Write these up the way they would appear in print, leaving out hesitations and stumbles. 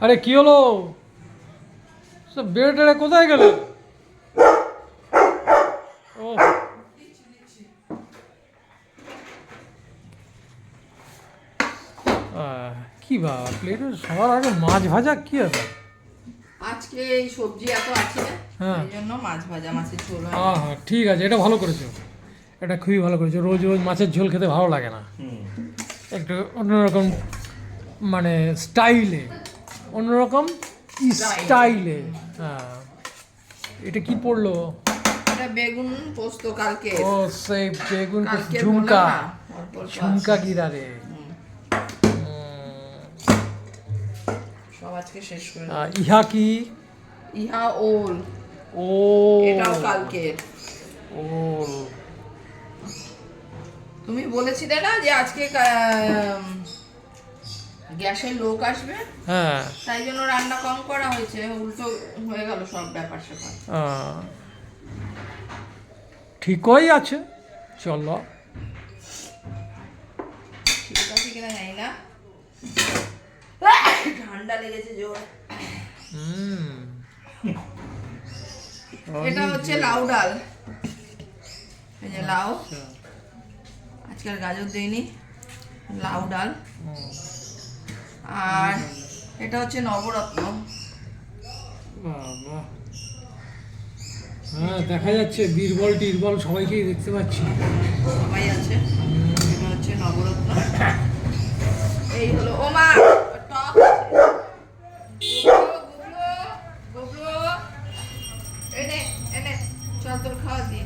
আরে কি হলো? সব বেড়ে টেড়ে কোথায় গেলে? ও কি বা প্লেটে সবার আগে মাছ ভাজা কি আছে? আজকে এই সবজি এত আছে, হ্যাঁ। এই জন্য মাছ ভাজা, মাছের ঝোল হয়। হ্যাঁ ঠিক আছে, এটা ভালো করেছো, এটা খুবই ভালো করেছো। রোজ রোজ মাছের ঝোল খেতে ভালো লাগে না, একটু অন্যরকম মানে স্টাইলে, অন্যরকম স্টাইলে। হ্যাঁ, এটা কি পড়লো? এটা বেগুন পোস্ত কালকে। ও সেই বেগুন কালকে ঝুমকা, বললাম না, অল্প অল্প ঝুমকা আছে। গিরা রে। সব আজকে শেষ করে দেব। ইহা কি? ইহা ওল, ও এটাও কালকের। ওল। তুমি বলেছিলে না যে আজকে গ্যাসের লোক আসবে, হ্যাঁ তাই জন্য রান্না কম করা হয়েছে, উল্টো হয়ে গেল সব ব্যাপার স্যাপার। ঠিকই আছে, চলো। ঠিক আছে কিনা জানি না, ঠান্ডা লেগেছে জোর। এটা হচ্ছে লাউ ডাল, এই যে লাউ, আজকাল গাজর দেইনি, লাউ ডাল। আর এটা হচ্ছে নবরত্ন। বাবা, হ্যাঁ দেখা যাচ্ছে বীরবল টিরবল সবাইকেই দেখতে পাচ্ছি। সবাই আছে। এটা হচ্ছে নবরত্ন। এই হলো ও মা টক আছে। গুবলু, গুবলু, গুবলু, এনে এনে চল তোর খাওয়া দিয়ে।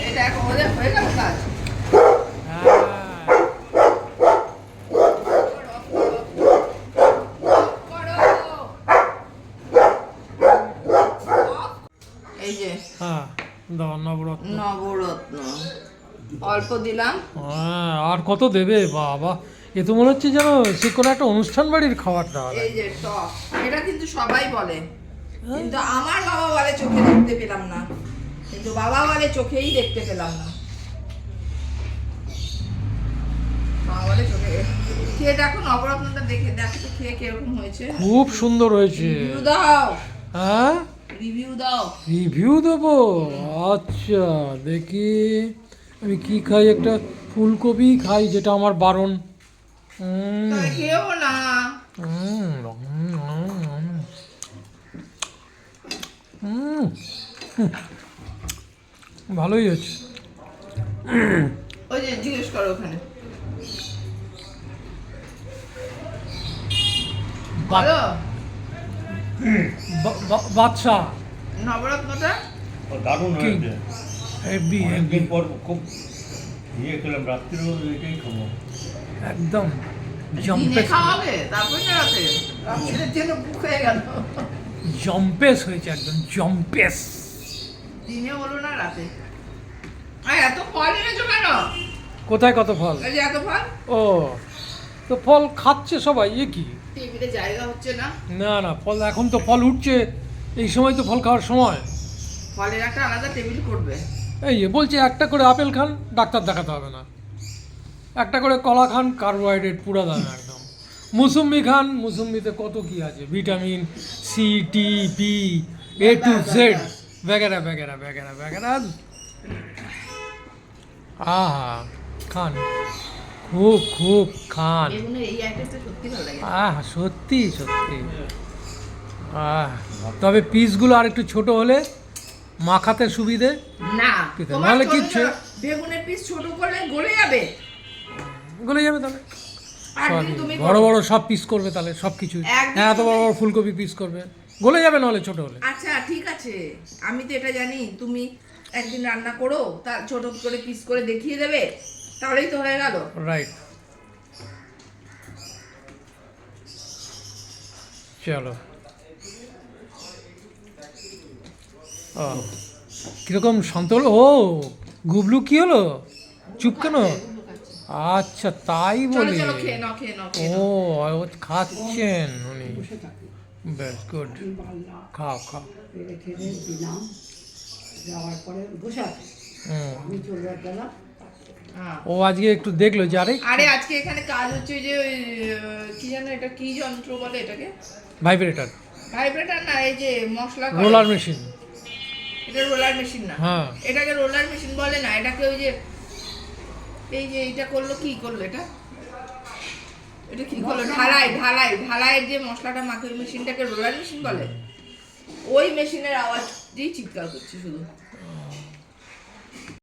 এটা এখন ওদের হয়ে গেল কাজ। এই যে হ্যাঁ দাও নবরত্ন। নবরত্ন অল্প দিলাম। হ্যাঁ আর কত দেবে বাবা, এ তো মনে হচ্ছে যেন সে কোনো একটা অনুষ্ঠান বাড়ির খাবার দাওয়া। এই যে টক, এটা কিন্তু সবাই বলে, কিন্তু আমার বাবা বলে চোখে দেখতে পেলাম না, কিন্তু বাবা বলে চোখেই দেখতে পেলাম না। বাবা বলে চোখে। খেয়ে দেখো নবরত্নটা, দেখে দেখো তো খেয়ে কিরকম হয়েছে। খুব সুন্দর হয়েছে। রিভিউ দাও, হ্যাঁ রিভিউ দাও। রিভিউ দেবো? আচ্ছা দেখি আমি কি খাই, একটা ফুলকপি খাই যেটা আমার বারণ। তবে খেয়েও না। ভালোই হচ্ছে। ওই যে জিজ্ঞেস করো ওখানে। বলো বাচ্চা নবরত্নটা দারুণ হয়েছে। হেভি অনেকদিন পর খুব ইয়ে খেলাম, রাত্রিরেও এটাই খাবো। একদম দিনে জম্পেস, খাওয়াবে, তারপরে না রাতে, রাত্রের জন্য বুক হয়ে গেল। জম্পেস হয়েছে, একদম জম্পেস। দিনে হলো না রাতে। আর এত ফল এনেছো কেন? কোথায় কত ফল? এই যে এত ফল। ও তো ফল খাচ্ছে সবাই, এ কি? টেবিলে জায়গা হচ্ছে না। না না ফল এখন তো ফল উঠছে, এই সময় তো ফল খাওয়ার সময়। ফলের একটা আলাদা টেবিল করবে। এই যে বলছে একটা করে আপেল খান, ডাক্তার দেখাতে হবে না। একটা করে কলা খান, কার্বোহাইড্রেট পুরো দাম একদম। মুসুম্বি খান, মুসুম্বিতে কত কি আছে, vitamin C, T, P, A to Z, বেগেরা বেগেরা বেগেরা বেগেরা। আহা খান, খুব খুব খান। বেগুনের এই আইটেমটা সত্যি ভালো লাগে। সত্যি সত্যি। তবে পিসগুলো আর একটু ছোট হলে মাখাতে সুবিধে। না, কিন্তু তোমার নাহলে ছোট কিচ্ছু ছোট বেগুনের পিস ছোট করলে গলে যাবে। গলে যাবে তাহলে। আর সবই তুমি বড় করো। বড় সব পিস করবে তাহলে, সব কিছু। একদিন হ্যাঁ এত বড় তুমি- বড় ফুলকপি পিস করবে, গলে যাবে নাহলে ছোট হলে। আচ্ছা ঠিক আছে, আমি তো এটা জানি, তুমি একদিন রান্না করো, তার ছোট করে পিস করে দেখিয়ে দেবে, তাহলেই তো হয়ে গেল। রাইট, চলো। ও কিরকম শান্ত হলো? ও গুবলু কি হলো, চুপ কেন? আচ্ছা তাই চলো বলি। চলো খেয়ে নাও, খেয়ে নাও, খেয়ে ও নাও। ও খাচ্ছেন উনি, বেশ গুড, খাও খাও। রেখে দিলাম, যাওয়ার পরে বসে আছে, হুম আমি চলে গেলাম, হ্যাঁ। ও আজকে একটু দেখলো যে আরে আরে আজকে এখানে কাজ হচ্ছে ওই যে ওই কি জানো এটা কি যন্ত্র বলে এটাকে? ভাইব্রেটার, ভাইব্রেটর না, এই যে মশলা করে। Roller machine. এটা রোলার মেশিন না। হ্যাঁ। এটাকে রোলার মেশিন বলে না, এটাকে ওই যে এই যে এটা করলো, কি করলো এটা? এটা কি করলো? ঢালাইয়ের যে মশলাটা মাখে ওই মেশিনটাকে রোলার মেশিন বলে। ওই মেশিনের আওয়াজ দিয়ে চিৎকার করছে শুধু।